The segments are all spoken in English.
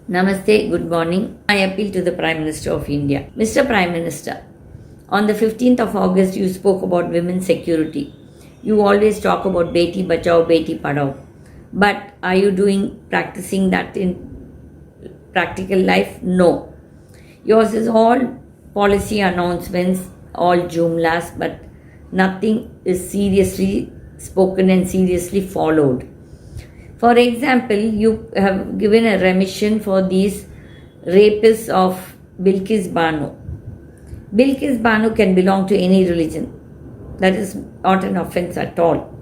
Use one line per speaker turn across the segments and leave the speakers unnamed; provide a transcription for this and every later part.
Namaste, good morning. I appeal to the Prime Minister of India. Mr. Prime Minister, on the 15th of August, you spoke about women's security. You always talk about Beti Bachao, Beti Padhao. But are you practicing that in practical life? No. Yours is all policy announcements, all jumlas, but nothing is seriously spoken and seriously followed. For example, you have given a remission for these rapists of Bilkis Banu. Bilkis Banu can belong to any religion. That is not an offense at all.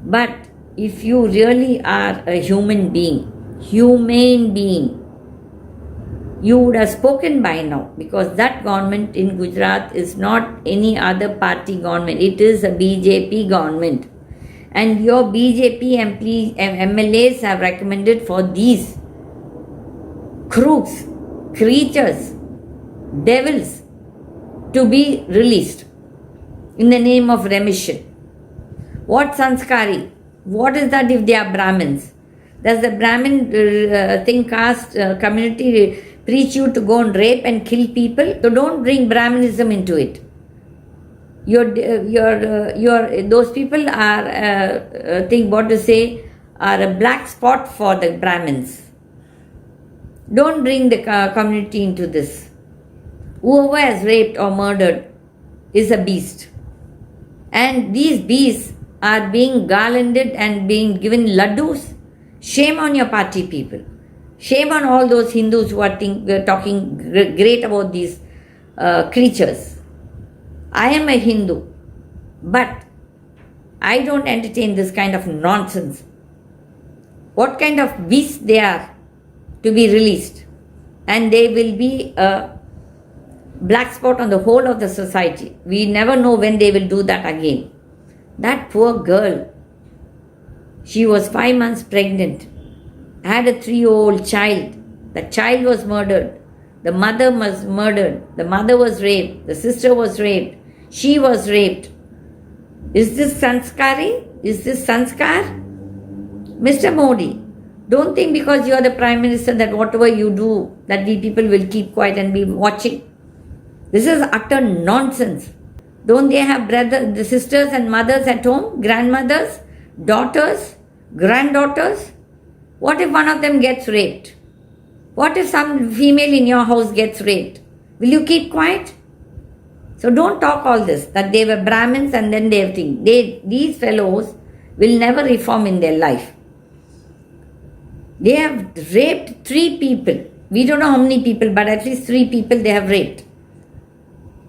But if you really are a human being, you would have spoken by now, because that government in Gujarat is not any other party government. It is a BJP government. And your BJP MLAs have recommended for these crooks, creatures, devils to be released in the name of remission. What sanskari? What is that if they are Brahmins? Does the Brahmin caste community preach you to go and rape and kill people? So don't bring Brahminism into it. Those people are are a black spot for the Brahmins. Don't bring the community into this. Whoever has raped or murdered is a beast. And these beasts are being garlanded and being given laddus. Shame on your party people. Shame on all those Hindus who are talking great about these creatures. I am a Hindu, but I don't entertain this kind of nonsense. What kind of beasts they are to be released, and they will be a black spot on the whole of the society. We never know when they will do that again. That poor girl, she was 5 months pregnant, had a 3-year-old child. The child was murdered. The mother was murdered. The mother was raped. The sister was raped. She was raped. Is this sanskari? Is this sanskar? Mr. Modi, don't think because you are the Prime Minister that whatever you do, that we people will keep quiet and be watching. This is utter nonsense. Don't they have brothers, sisters and mothers at home? Grandmothers? Daughters? Granddaughters? What if one of them gets raped? What if some female in your house gets raped? Will you keep quiet? So don't talk all this, that they were Brahmins and then they think. These fellows will never reform in their life. They have raped 3 people. We don't know how many people, but at least 3 people they have raped.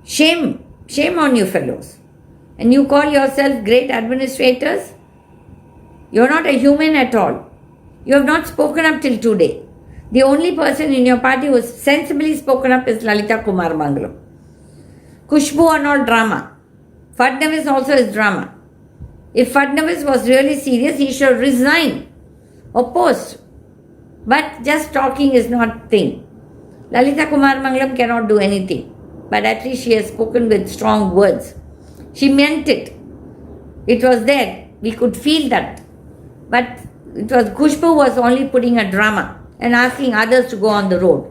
Shame. Shame on you fellows. And you call yourself great administrators? You're not a human at all. You have not spoken up till today. The only person in your party who has sensibly spoken up is Lalita Kumar Mangalam. Khushbu are not drama. Fadnavis also is drama. If Fadnavis was really serious, he should resign or post. But just talking is not thing. Lalita Kumar Mangalam cannot do anything. But at least she has spoken with strong words. She meant it. It was there. We could feel that. But it was Khushbu was only putting a drama and asking others to go on the road.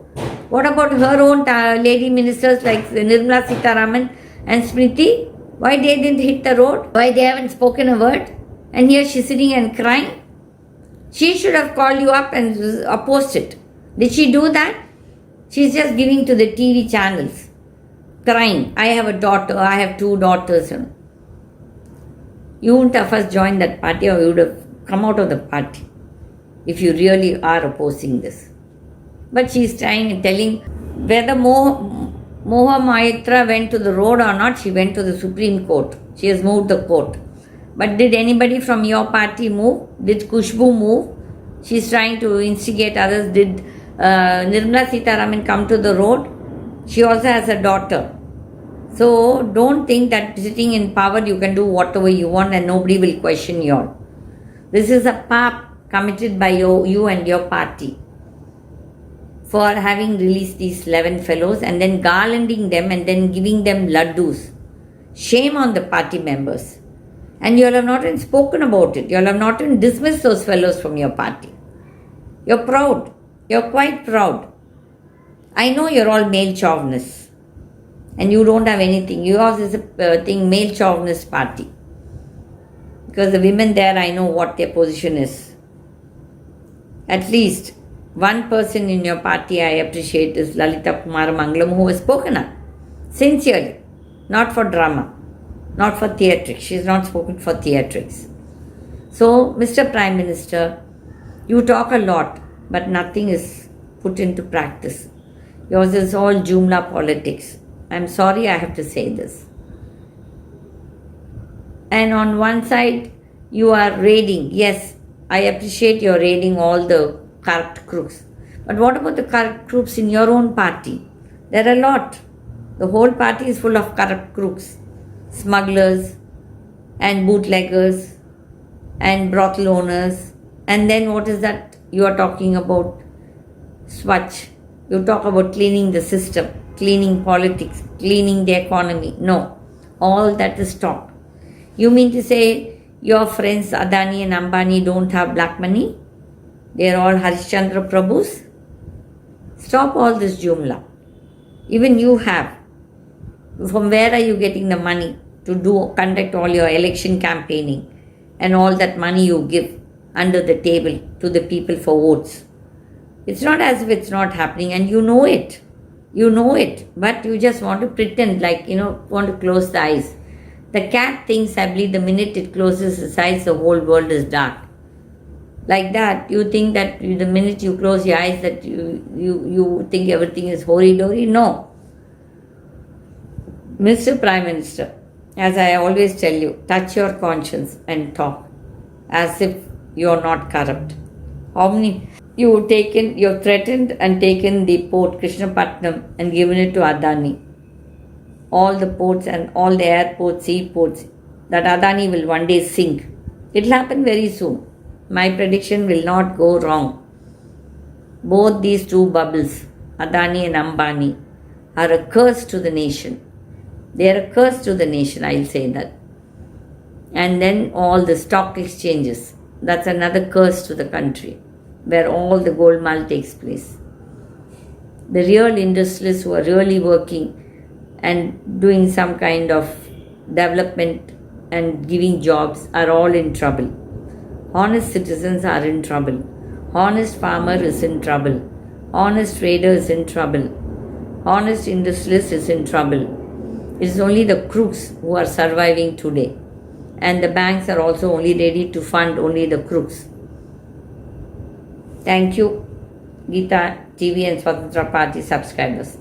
What about her own lady ministers like Nirmala Sitharaman and Smriti? Why they didn't hit the road? Why they haven't spoken a word? And here she's sitting and crying. She should have called you up and opposed it. Did she do that? She's just giving to the TV channels, crying. I have a daughter, I have 2 daughters. You wouldn't have first joined that party, or you would have come out of the party if you really are opposing this. But she is telling whether Moha Maitra went to the road or not, she went to the Supreme Court. She has moved the court. But did anybody from your party move? Did Khushbu move? She is trying to instigate others. Did Nirmala Sitharaman come to the road? She also has a daughter. So don't think that sitting in power you can do whatever you want and nobody will question you all. This is a pap committed by you and your party for having released these 11 fellows and then garlanding them and then giving them laddus. Shame on the party members. And you all have not even spoken about it. You all have not even dismissed those fellows from your party. You're proud. You're quite proud. I know you're all male chauvinists and you don't have anything. Yours is a male chauvinist party. Because the women there, I know what their position is. At least one person in your party I appreciate is Lalita Kumaramangalam, who has spoken up sincerely, not for drama, not for theatrics. She has not spoken for theatrics. So, Mr. Prime Minister, you talk a lot, but nothing is put into practice. Yours is all Jumla politics. I'm sorry I have to say this. And on one side, you are raiding. Yes, I appreciate your raiding all the corrupt crooks. But what about the corrupt crooks in your own party? There are a lot. The whole party is full of corrupt crooks, smugglers and bootleggers and brothel owners. And then what is that you are talking about? Swatch. You talk about cleaning the system, cleaning politics, cleaning the economy. No, all that is talk. You mean to say your friends Adani and Ambani don't have black money? They are all Harishchandra Prabhus? Stop all this Jumla. Even you have. From where are you getting the money to conduct all your election campaigning and all that money you give under the table to the people for votes? It's not as if it's not happening, and you know it. You know it, but you just want to pretend like, want to close the eyes. The cat thinks, I believe, the minute it closes its eyes, the whole world is dark. Like that, you think that the minute you close your eyes that you think everything is hori-dori? No. Mr. Prime Minister, as I always tell you, touch your conscience and talk as if you are not corrupt. How many? You've threatened and taken the port Krishnapatnam and given it to Adani. All the ports and all the airports, seaports, that Adani will one day sink. It will happen very soon. My prediction will not go wrong. Both these two bubbles, Adani and Ambani, are a curse to the nation. They are a curse to the nation, I'll say that. And then all the stock exchanges, that's another curse to the country, where all the golmaal takes place. The real industrialists who are really working and doing some kind of development and giving jobs are all in trouble. Honest citizens are in trouble. Honest farmer is in trouble. Honest trader is in trouble. Honest industrialist is in trouble. It is only the crooks who are surviving today. And the banks are also only ready to fund only the crooks. Thank you, GITA TV and Swatantra Party subscribers.